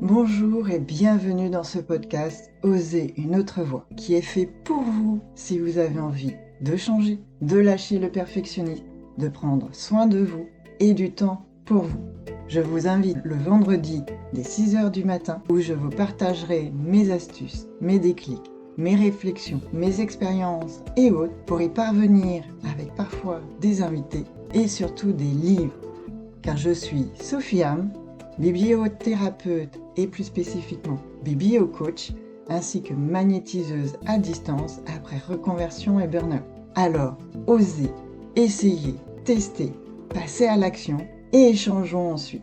Bonjour et bienvenue dans ce podcast Oser une autre voie qui est fait pour vous si vous avez envie de changer, de lâcher le perfectionnisme, de prendre soin de vous et du temps pour vous. Je vous invite le vendredi dès 6h du matin où je vous partagerai mes astuces, mes déclics, mes réflexions, mes expériences et autres pour y parvenir avec parfois des invités et surtout des livres. Car je suis Sophie Am, bibliothérapeute et plus spécifiquement bibliocoach, ainsi que magnétiseuse à distance après reconversion et burn-out. Alors, osez, essayez, testez, passez à l'action et échangeons ensuite.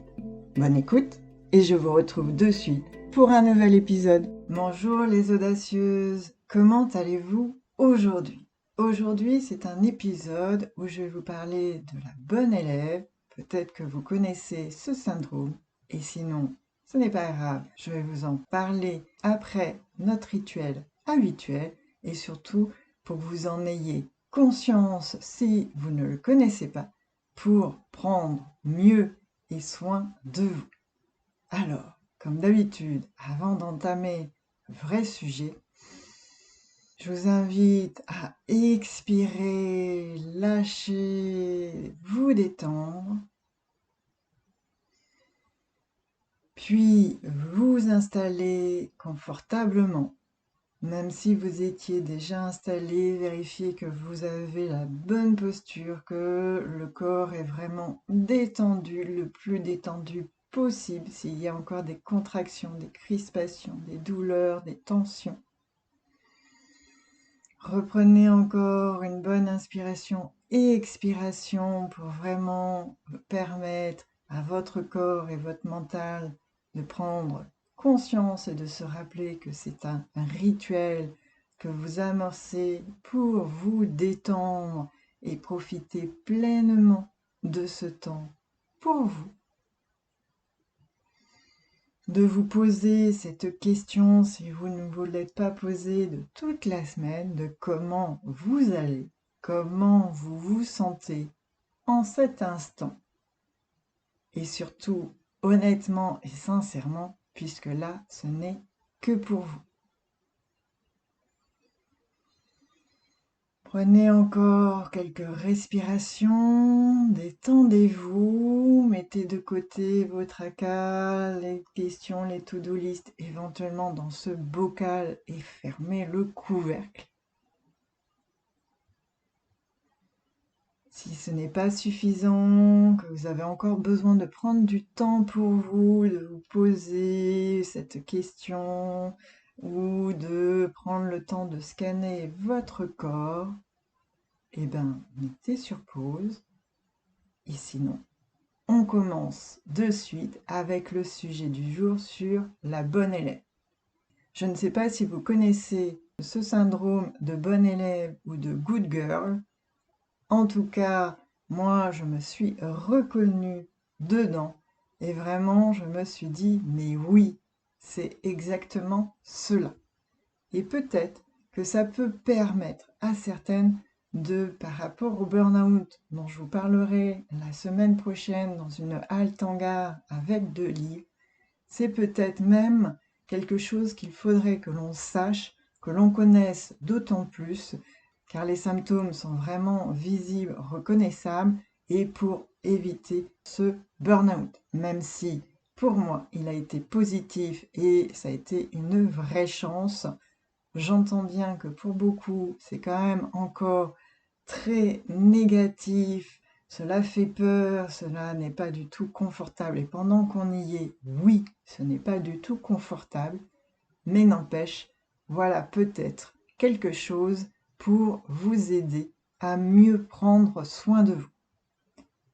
Bonne écoute et je vous retrouve de suite pour un nouvel épisode. Bonjour les audacieuses, comment allez-vous aujourd'hui ? Aujourd'hui, c'est un épisode où je vais vous parler de la bonne élève. Peut-être que vous connaissez ce syndrome, et sinon, ce n'est pas grave, je vais vous en parler après notre rituel habituel, et surtout pour que vous en ayez conscience si vous ne le connaissez pas, pour prendre mieux et soin de vous. Alors, comme d'habitude, avant d'entamer le vrai sujet, je vous invite à expirer, lâcher, vous détendre, puis vous installer confortablement. Même si vous étiez déjà installé, vérifiez que vous avez la bonne posture, que le corps est vraiment détendu, le plus détendu possible. S'il y a encore des contractions, des crispations, des douleurs, des tensions. Reprenez encore une bonne inspiration et expiration pour vraiment permettre à votre corps et votre mental de prendre conscience et de se rappeler que c'est un rituel que vous amorcez pour vous détendre et profiter pleinement de ce temps pour vous. De vous poser cette question, si vous ne vous l'êtes pas posée de toute la semaine, de comment vous allez, comment vous vous sentez en cet instant. Et surtout, honnêtement et sincèrement, puisque là, ce n'est que pour vous. Prenez encore quelques respirations, détendez-vous, mettez de côté vos tracas, les questions, les to-do list éventuellement dans ce bocal et fermez le couvercle. Si ce n'est pas suffisant, que vous avez encore besoin de prendre du temps pour vous, de vous poser cette question ou de prendre le temps de scanner votre corps, eh bien, mettez sur pause. Et sinon, on commence de suite avec le sujet du jour sur la bonne élève. Je ne sais pas si vous connaissez ce syndrome de bonne élève ou de good girl. En tout cas, moi, je me suis reconnue dedans et vraiment, je me suis dit, mais oui, c'est exactement cela. Et peut-être que ça peut permettre à certaines par rapport au burn-out dont je vous parlerai la semaine prochaine dans une halte en gare avec 2 livres, c'est peut-être même quelque chose qu'il faudrait que l'on sache, que l'on connaisse d'autant plus, car les symptômes sont vraiment visibles, reconnaissables, et pour éviter ce burn-out. Même si, pour moi, il a été positif et ça a été une vraie chance, j'entends bien que pour beaucoup, c'est quand même encore très négatif, cela fait peur, cela n'est pas du tout confortable. Et pendant qu'on y est, oui, ce n'est pas du tout confortable, mais n'empêche, voilà peut-être quelque chose pour vous aider à mieux prendre soin de vous.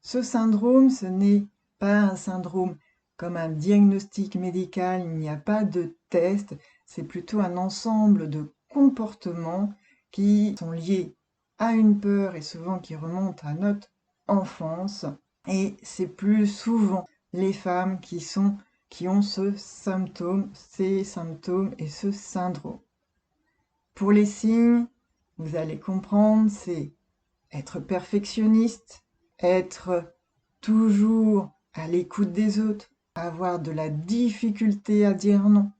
Ce syndrome, ce n'est pas un syndrome comme un diagnostic médical, il n'y a pas de test, c'est plutôt un ensemble de comportements qui sont liés à une peur et souvent qui remontent à notre enfance. Et c'est plus souvent les femmes qui ont ces symptômes et ce syndrome. Pour les signes, vous allez comprendre, c'est être perfectionniste, être toujours à l'écoute des autres, avoir de la difficulté à dire non,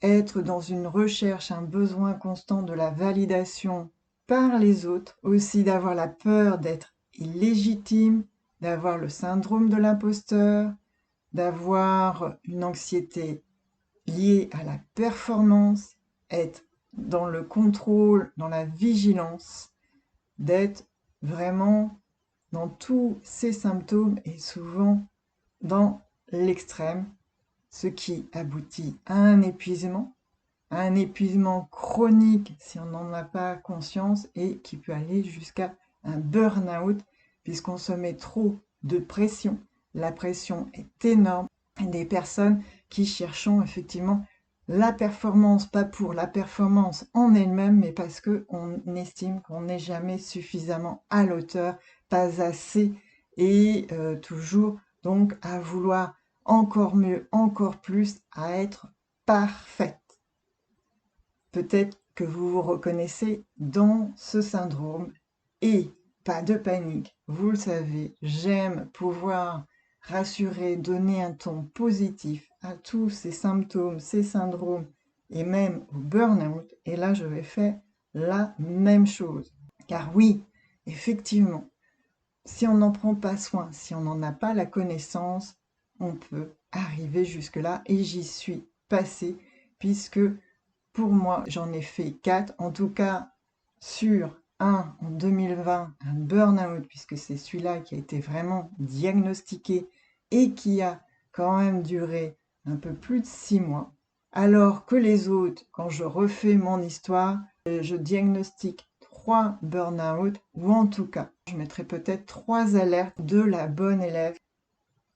être dans une recherche, un besoin constant de la validation par les autres, aussi d'avoir la peur d'être illégitime, d'avoir le syndrome de l'imposteur, d'avoir une anxiété liée à la performance, être dans le contrôle, dans la vigilance, d'être vraiment dans tous ces symptômes et souvent dans l'extrême, ce qui aboutit à un épuisement chronique si on n'en a pas conscience et qui peut aller jusqu'à un burn-out puisqu'on se met trop de pression. La pression est énorme. Des personnes qui cherchent effectivement la performance, pas pour la performance en elle-même, mais parce qu'on estime qu'on n'est jamais suffisamment à l'auteur, pas assez, et toujours donc à vouloir encore mieux, encore plus, à être parfaite. Peut-être que vous vous reconnaissez dans ce syndrome et pas de panique, vous le savez, j'aime pouvoir rassurer, donner un ton positif à tous ces symptômes, ces syndromes et même au burn-out. Et là, je vais faire la même chose. Car oui, effectivement, si on n'en prend pas soin, si on n'en a pas la connaissance, on peut arriver jusque-là et j'y suis passée puisque pour moi, j'en ai fait 4, en tout cas sur un en 2020, un burn-out, puisque c'est celui-là qui a été vraiment diagnostiqué et qui a quand même duré un peu plus de 6 mois. Alors que les autres, quand je refais mon histoire, je diagnostique 3 burn-out, ou en tout cas, je mettrai peut-être 3 alertes de la bonne élève.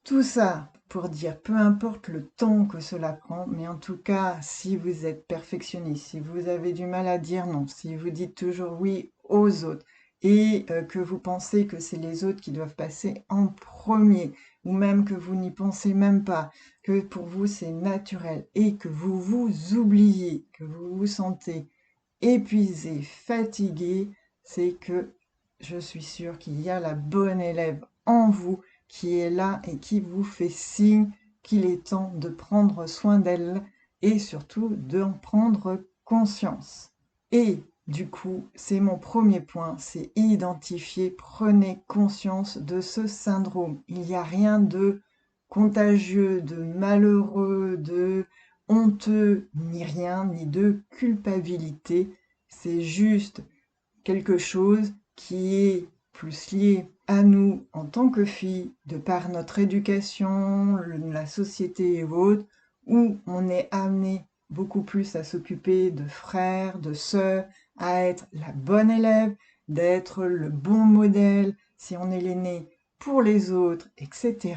Tout ça pour dire, peu importe le temps que cela prend, mais en tout cas, si vous êtes perfectionniste, si vous avez du mal à dire non, si vous dites toujours oui aux autres et que vous pensez que c'est les autres qui doivent passer en premier, ou même que vous n'y pensez même pas, que pour vous c'est naturel et que vous vous oubliez, que vous vous sentez épuisé, fatigué, c'est que je suis sûre qu'il y a la bonne élève en vous qui est là et qui vous fait signe qu'il est temps de prendre soin d'elle et surtout d'en prendre conscience. Et du coup, c'est mon premier point, c'est identifier, prenez conscience de ce syndrome. Il n'y a rien de contagieux, de malheureux, de honteux, ni rien, ni de culpabilité. C'est juste quelque chose qui est plus lié à nous en tant que filles, de par notre éducation, la société et autres, où on est amené beaucoup plus à s'occuper de frères, de sœurs, à être la bonne élève, d'être le bon modèle, si on est l'aîné pour les autres, etc.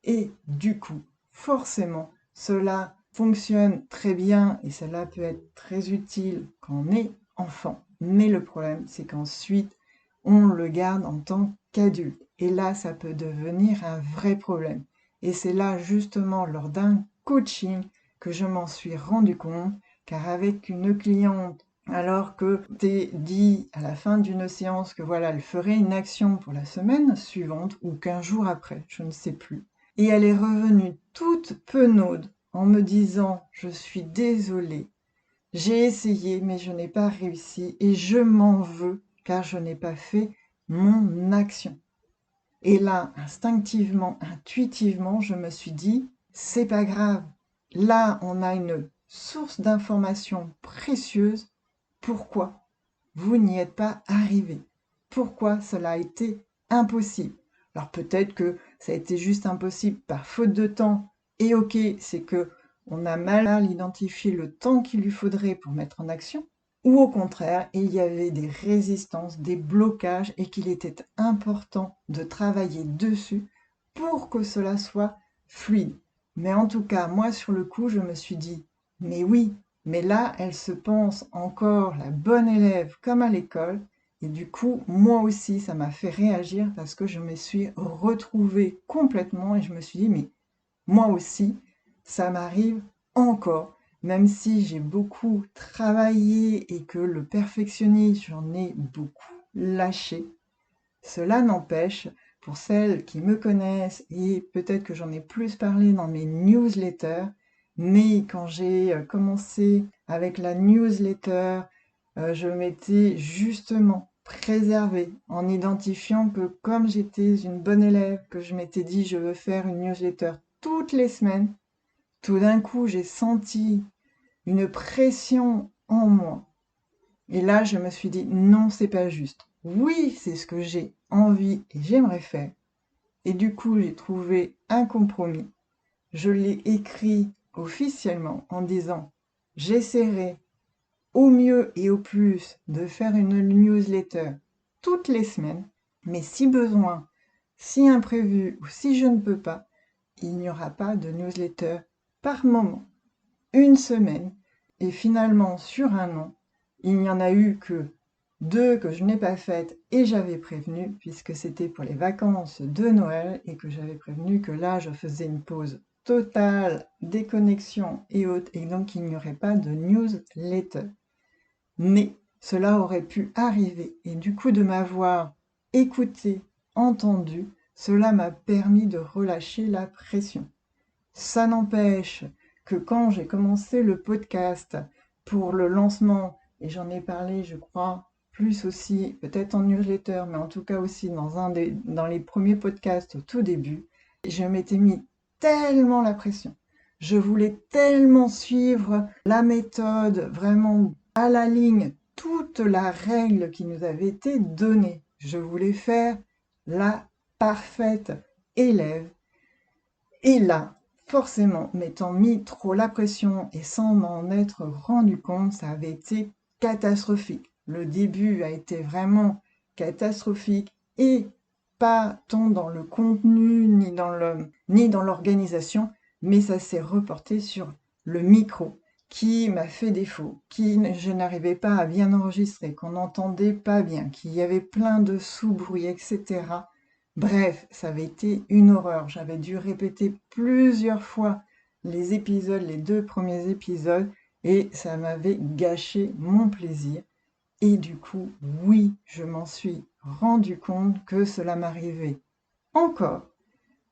Et du coup, forcément, cela fonctionne très bien et cela peut être très utile quand on est enfant. Mais le problème, c'est qu'ensuite, on le garde en tant qu'adulte. Et là, ça peut devenir un vrai problème. Et c'est là, justement, lors d'un coaching, que je m'en suis rendu compte, car avec une cliente, alors que t'es dit à la fin d'une séance que voilà, elle ferait une action pour la semaine suivante, ou 15 jours après, je ne sais plus. Et elle est revenue toute penaude en me disant « Je suis désolée, j'ai essayé mais je n'ai pas réussi et je m'en veux car je n'ai pas fait mon action. » Et là, instinctivement, intuitivement, je me suis dit « C'est pas grave, là on a une source d'information précieuse, pourquoi vous n'y êtes pas arrivé? Pourquoi cela a été impossible? » Alors peut-être que ça a été juste impossible par faute de temps, et ok, c'est que on a mal identifié le temps qu'il lui faudrait pour mettre en action, ou au contraire, il y avait des résistances, des blocages, et qu'il était important de travailler dessus pour que cela soit fluide. Mais en tout cas, moi sur le coup, je me suis dit, mais oui, mais là, elle se pense encore la bonne élève comme à l'école. Et du coup, moi aussi, ça m'a fait réagir parce que je me suis retrouvée complètement et je me suis dit, mais moi aussi, ça m'arrive encore, même si j'ai beaucoup travaillé et que le perfectionnisme, j'en ai beaucoup lâché. Cela n'empêche pour celles qui me connaissent, et peut-être que j'en ai plus parlé dans mes newsletters, mais quand j'ai commencé avec la newsletter, je m'étais justement préservée en identifiant que comme j'étais une bonne élève, que je m'étais dit je veux faire une newsletter toutes les semaines, tout d'un coup j'ai senti une pression en moi. Et là, je me suis dit non, c'est pas juste. Oui, c'est ce que j'ai envie et j'aimerais faire. Et du coup, j'ai trouvé un compromis. Je l'ai écrit officiellement en disant j'essaierai au mieux et au plus de faire une newsletter toutes les semaines, mais si besoin, si imprévu ou si je ne peux pas, il n'y aura pas de newsletter par moment. Une semaine, et finalement sur un an, il n'y en a eu que 2 que je n'ai pas faites et j'avais prévenu, puisque c'était pour les vacances de Noël et que j'avais prévenu que là je faisais une pause totale, déconnexion et autres, et donc il n'y aurait pas de newsletter. Mais cela aurait pu arriver, et du coup de m'avoir écouté, entendu, cela m'a permis de relâcher la pression. Ça n'empêche que quand j'ai commencé le podcast pour le lancement, et j'en ai parlé, je crois, plus aussi, peut-être en newsletter, mais en tout cas aussi dans les premiers podcasts au tout début, je m'étais mis tellement la pression. Je voulais tellement suivre la méthode, vraiment à la ligne, toute la règle qui nous avait été donnée. Je voulais faire la parfaite élève. Et là, forcément, m'étant mis trop la pression et sans m'en être rendu compte, ça avait été catastrophique. Le début a été vraiment catastrophique et pas tant dans le contenu ni dans l'organisation, mais ça s'est reporté sur le micro qui m'a fait défaut, je n'arrivais pas à bien enregistrer, qu'on n'entendait pas bien, qu'il y avait plein de sous-bruits, etc. Bref, ça avait été une horreur. J'avais dû répéter plusieurs fois les 2 premiers épisodes, et ça m'avait gâché mon plaisir. Et du coup, oui, je m'en suis rendu compte que cela m'arrivait encore.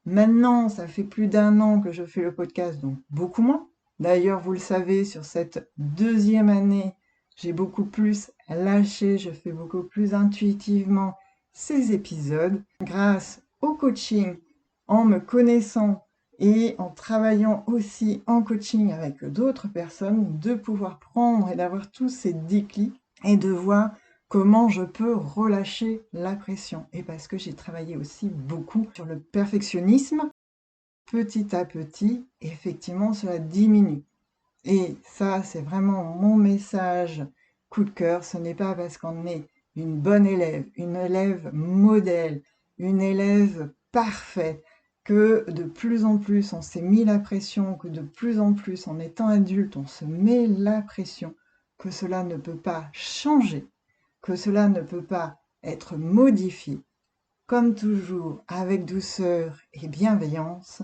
Maintenant, ça fait plus d'1 an que je fais le podcast, donc beaucoup moins. D'ailleurs, vous le savez, sur cette 2e année, j'ai beaucoup plus lâché, je fais beaucoup plus intuitivement ces épisodes grâce au coaching, en me connaissant et en travaillant aussi en coaching avec d'autres personnes, de pouvoir prendre et d'avoir tous ces déclics et de voir comment je peux relâcher la pression. Et parce que j'ai travaillé aussi beaucoup sur le perfectionnisme, petit à petit, effectivement, cela diminue. Et ça, c'est vraiment mon message coup de cœur. Ce n'est pas parce qu'on est une bonne élève, une élève modèle, une élève parfaite, que de plus en plus on s'est mis la pression, que de plus en plus en étant adulte on se met la pression, que cela ne peut pas changer, que cela ne peut pas être modifié. Comme toujours, avec douceur et bienveillance.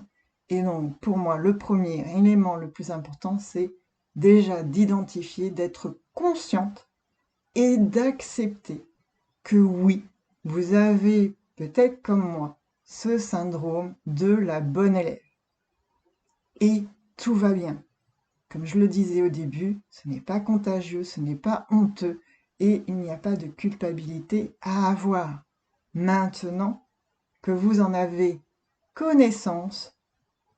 Et donc, pour moi, le premier élément le plus important, c'est déjà d'identifier, d'être consciente et d'accepter que oui, vous avez peut-être comme moi ce syndrome de la bonne élève. Et tout va bien. Comme je le disais au début, ce n'est pas contagieux, ce n'est pas honteux, et il n'y a pas de culpabilité à avoir. Maintenant que vous en avez connaissance,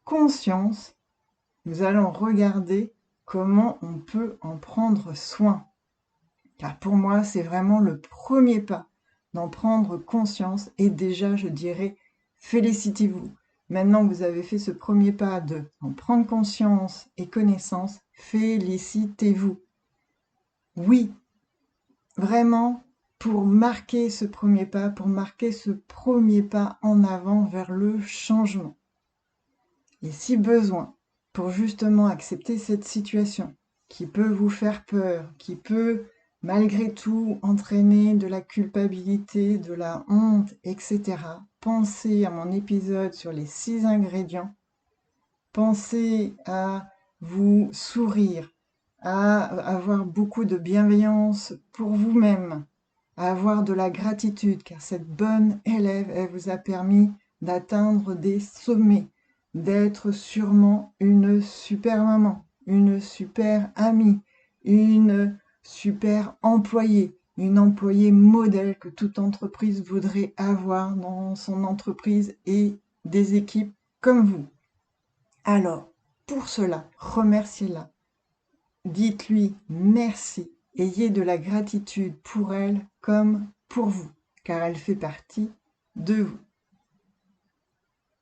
conscience, nous allons regarder comment on peut en prendre soin. Car pour moi, c'est vraiment le premier pas d'en prendre conscience, et déjà, je dirais, félicitez-vous. Maintenant que vous avez fait ce premier pas d'en prendre conscience et connaissance, félicitez-vous. Oui, vraiment, pour marquer ce premier pas, en avant vers le changement. Et si besoin, pour justement accepter cette situation qui peut vous faire peur, qui peut malgré tout entraîner de la culpabilité, de la honte, etc., pensez à mon épisode sur les 6 ingrédients, pensez à vous sourire, à avoir beaucoup de bienveillance pour vous-même, à avoir de la gratitude, car cette bonne élève, elle vous a permis d'atteindre des sommets, d'être sûrement une super maman, une super amie, une super employée, une employée modèle que toute entreprise voudrait avoir dans son entreprise et des équipes comme vous. Alors, pour cela, remerciez-la. Dites-lui merci. Ayez de la gratitude pour elle comme pour vous, car elle fait partie de vous.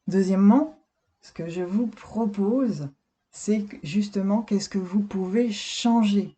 Deuxièmement, ce que je vous propose, c'est justement qu'est-ce que vous pouvez changer.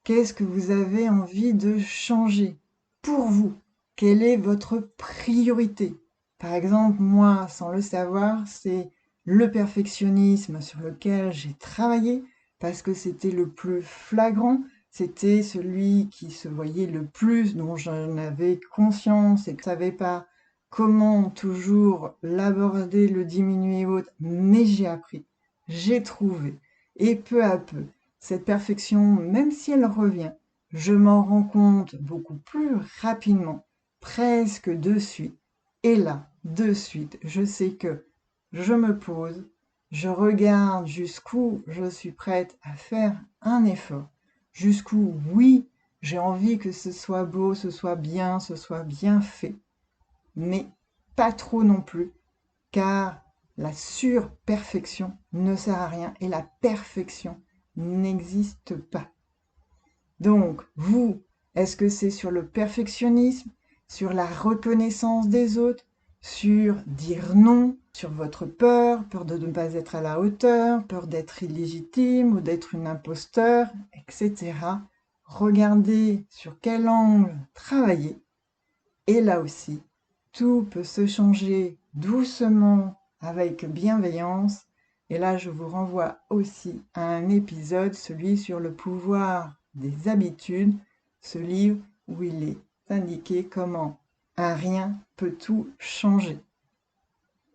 Qu'est-ce que vous avez envie de changer pour vous? Quelle est votre priorité? Par exemple, moi, sans le savoir, c'est le perfectionnisme sur lequel j'ai travaillé parce que c'était le plus flagrant, c'était celui qui se voyait le plus, dont j'en avais conscience et que je ne savais pas comment toujours l'aborder, le diminuer ou autre, mais j'ai appris, j'ai trouvé, et peu à peu, cette perfection, même si elle revient, je m'en rends compte beaucoup plus rapidement, presque de suite. Et là, de suite, je sais que je me pose, je regarde jusqu'où je suis prête à faire un effort, jusqu'où, oui, j'ai envie que ce soit beau, ce soit bien fait, mais pas trop non plus, car la surperfection ne sert à rien et la perfection n'existe pas. Donc, vous, est-ce que c'est sur le perfectionnisme, sur la reconnaissance des autres, sur dire non, sur votre peur, peur de ne pas être à la hauteur, peur d'être illégitime ou d'être une imposteur, etc. Regardez sur quel angle travailler. Et là aussi, tout peut se changer doucement avec bienveillance. Et là, je vous renvoie aussi à un épisode, celui sur le pouvoir des habitudes, ce livre où il est indiqué comment un rien peut tout changer.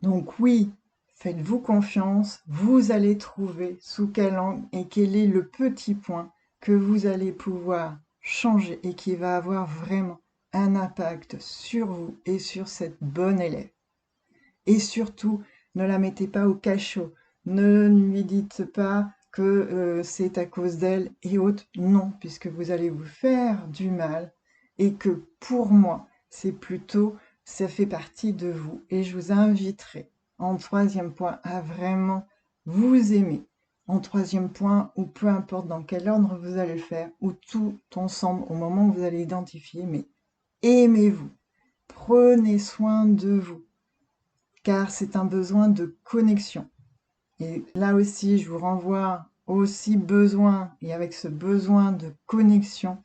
Donc oui, faites-vous confiance, vous allez trouver sous quel angle et quel est le petit point que vous allez pouvoir changer et qui va avoir vraiment un impact sur vous et sur cette bonne élève. Et surtout, ne la mettez pas au cachot. Ne lui dites pas que c'est à cause d'elle et autres. Non, puisque vous allez vous faire du mal et que pour moi, c'est plutôt, ça fait partie de vous. Et je vous inviterai, en troisième point, à vraiment vous aimer. En troisième point, ou peu importe dans quel ordre vous allez le faire, ou tout ensemble au moment où vous allez identifier, mais aimez-vous. Prenez soin de vous, car c'est un besoin de connexion. Et là aussi, je vous renvoie aussi besoin, et avec ce besoin de connexion,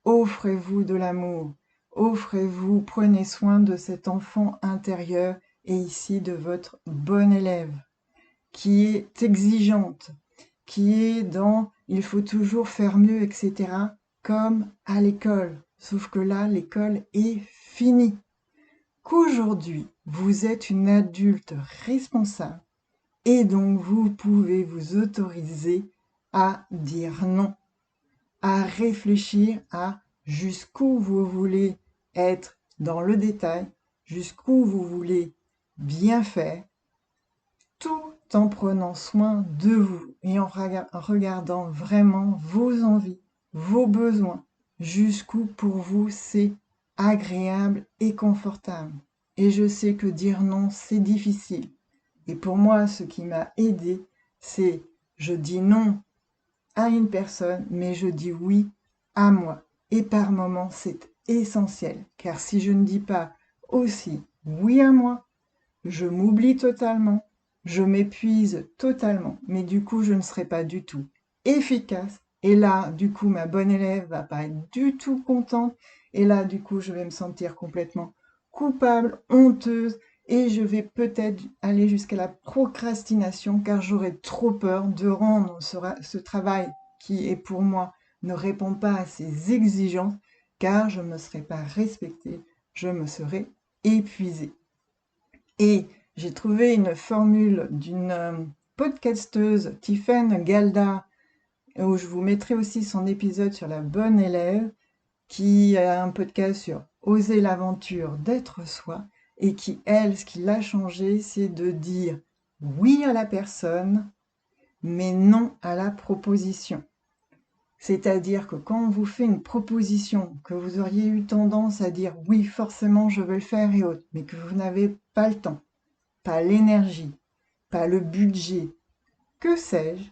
offrez-vous de l'amour, offrez-vous, prenez soin de cet enfant intérieur et ici de votre bonne élève, qui est exigeante, qui est dans il faut toujours faire mieux, etc., comme à l'école. Sauf que là, l'école est finie. Qu'aujourd'hui, vous êtes une adulte responsable et donc vous pouvez vous autoriser à dire non, à réfléchir à jusqu'où vous voulez être dans le détail, jusqu'où vous voulez bien faire, tout en prenant soin de vous et en regardant vraiment vos envies, vos besoins, jusqu'où pour vous c'est agréable et confortable. Et je sais que dire non, c'est difficile. Et pour moi, ce qui m'a aidé, c'est je dis non à une personne, mais je dis oui à moi. Et par moments, c'est essentiel, car si je ne dis pas aussi oui à moi, je m'oublie totalement, je m'épuise totalement, mais du coup, je ne serai pas du tout efficace. Et là, du coup, ma bonne élève va pas être du tout contente. Et là, du coup, je vais me sentir complètement coupable, honteuse, et je vais peut-être aller jusqu'à la procrastination, car j'aurai trop peur de rendre ce travail qui est pour moi ne répond pas à ses exigences, car je ne me serai pas respectée, je me serai épuisée. Et j'ai trouvé une formule d'une podcasteuse, Tiffen Galda, où je vous mettrai aussi son épisode sur la bonne élève, qui a un podcast sur oser l'aventure d'être soi et qui, elle, ce qui l'a changé, c'est de dire oui à la personne, mais non à la proposition. C'est-à-dire que quand on vous fait une proposition, que vous auriez eu tendance à dire oui, forcément, je veux le faire et autres, mais que vous n'avez pas le temps, pas l'énergie, pas le budget, que sais-je,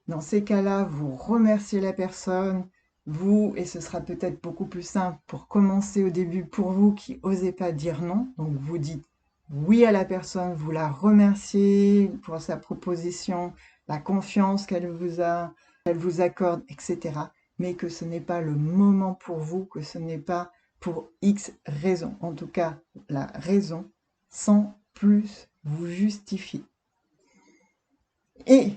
dans ces cas-là, vous remerciez la personne, vous, et ce sera peut-être beaucoup plus simple pour commencer au début pour vous qui osez pas dire non. Donc vous dites oui à la personne, vous la remerciez pour sa proposition, la confiance qu'elle vous accorde, etc. Mais que ce n'est pas le moment pour vous, que ce n'est pas pour X raison. En tout cas, la raison sans plus vous justifier. Et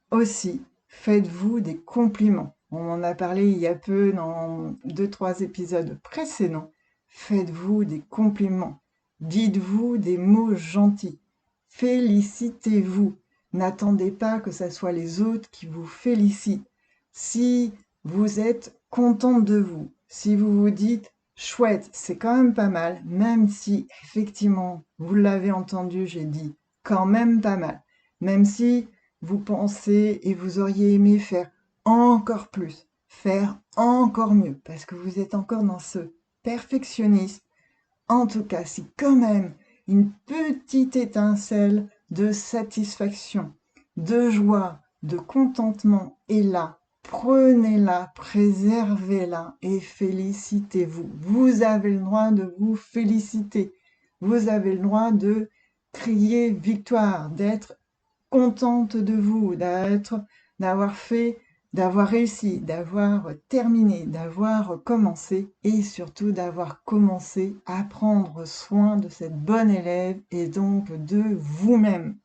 aussi, faites-vous des compliments. On en a parlé il y a peu dans 2-3 épisodes précédents. Faites-vous des compliments. Dites-vous des mots gentils. Félicitez-vous. N'attendez pas que ce soit les autres qui vous félicitent. Si vous êtes contente de vous, si vous vous dites chouette, c'est quand même pas mal, même si effectivement, vous l'avez entendu, j'ai dit quand même pas mal, même si vous pensez et vous auriez aimé faire encore plus, faire encore mieux, parce que vous êtes encore dans ce perfectionnisme. En tout cas, si quand même une petite étincelle de satisfaction, de joie, de contentement est là, prenez-la, préservez-la et félicitez-vous. Vous avez le droit de vous féliciter. Vous avez le droit de crier victoire, d'être contente de vous, d'avoir fait, d'avoir réussi, d'avoir terminé, d'avoir commencé et surtout d'avoir commencé à prendre soin de cette bonne élève et donc de vous-même.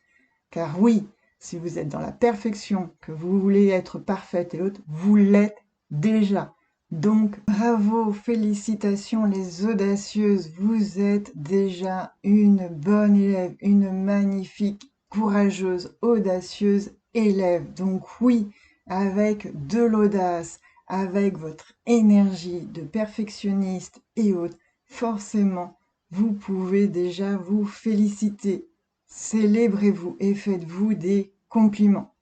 Car oui, si vous êtes dans la perfection, que vous voulez être parfaite et autres, vous l'êtes déjà. Donc, bravo, félicitations les audacieuses, vous êtes déjà une bonne élève, une magnifique, courageuse, audacieuse élève. Donc oui, avec de l'audace, avec votre énergie de perfectionniste et autres, forcément, vous pouvez déjà vous féliciter. Célébrez-vous et faites-vous des compliments.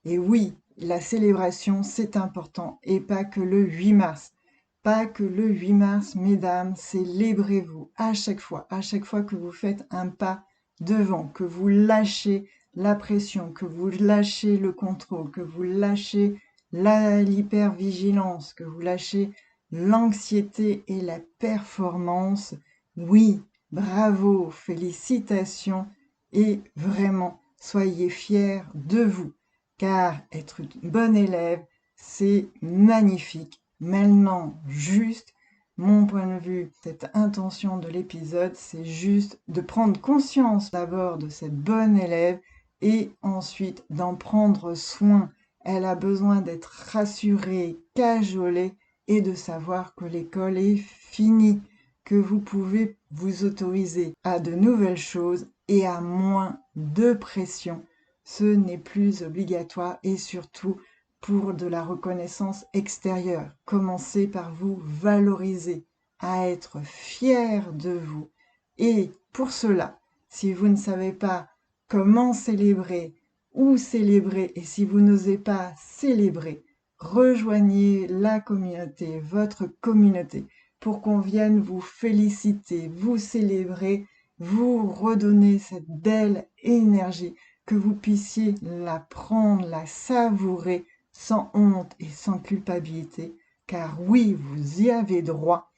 Et oui, la célébration, c'est important, et pas que le 8 mars. Pas que le 8 mars, mesdames, célébrez-vous à chaque fois que vous faites un pas devant, que vous lâchez la pression, que vous lâchez le contrôle, que vous lâchez l'hypervigilance, que vous lâchez l'anxiété et la performance. Oui, bravo, félicitations, et vraiment, soyez fiers de vous car être une bonne élève, c'est magnifique. Maintenant, juste, mon point de vue, cette intention de l'épisode, c'est juste de prendre conscience d'abord de cette bonne élève et ensuite d'en prendre soin. Elle a besoin d'être rassurée, cajolée et de savoir que l'école est finie, que vous pouvez vous autoriser à de nouvelles choses et à moins de pression. Ce n'est plus obligatoire et surtout pour de la reconnaissance extérieure. Commencez par vous valoriser, à être fier de vous. Et pour cela, si vous ne savez pas comment célébrer, où célébrer, et si vous n'osez pas célébrer, rejoignez la communauté, votre communauté, pour qu'on vienne vous féliciter, vous célébrer, vous redonner cette belle énergie, que vous puissiez la prendre, la savourer sans honte et sans culpabilité, car oui, vous y avez droit,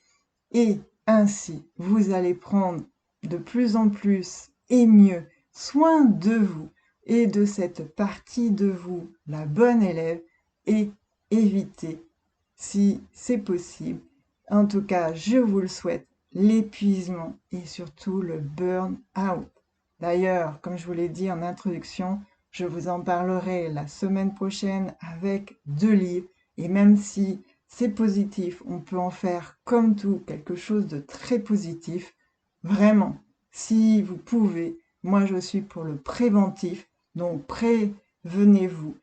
et ainsi vous allez prendre de plus en plus et mieux soin de vous et de cette partie de vous, la bonne élève, et éviter, si c'est possible, en tout cas je vous le souhaite, l'épuisement et surtout le burn-out. D'ailleurs, comme je vous l'ai dit en introduction, je vous en parlerai la semaine prochaine avec 2 livres, et même si c'est positif, on peut en faire comme tout quelque chose de très positif. Vraiment, si vous pouvez, moi je suis pour le préventif, donc prévenez-vous,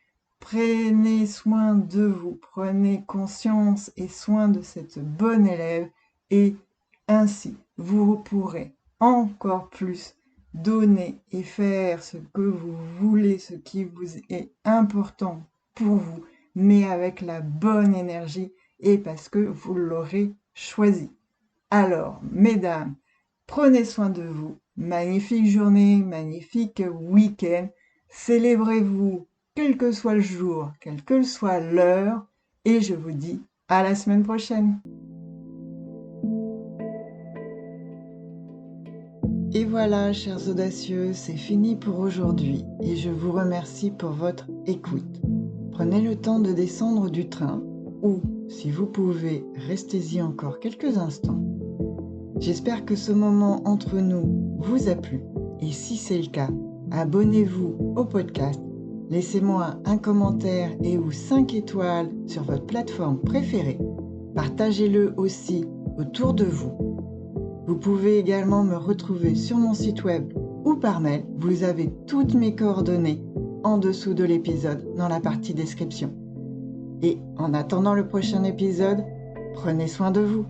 Prenez soin de vous, prenez conscience et soin de cette bonne élève et ainsi vous pourrez encore plus donner et faire ce que vous voulez, ce qui vous est important pour vous, mais avec la bonne énergie et parce que vous l'aurez choisi. Alors, mesdames, prenez soin de vous. Magnifique journée, magnifique week-end. Célébrez-vous, quel que soit le jour, quelle que soit l'heure. Et je vous dis à la semaine prochaine. Et voilà, chers audacieux, c'est fini pour aujourd'hui. Et je vous remercie pour votre écoute. Prenez le temps de descendre du train ou, si vous pouvez, restez-y encore quelques instants. J'espère que ce moment entre nous vous a plu et si c'est le cas, abonnez-vous au podcast, laissez-moi un commentaire et ou 5 étoiles sur votre plateforme préférée. Partagez-le aussi autour de vous. Vous pouvez également me retrouver sur mon site web ou par mail. Vous avez toutes mes coordonnées en dessous de l'épisode dans la partie description. Et en attendant le prochain épisode, prenez soin de vous.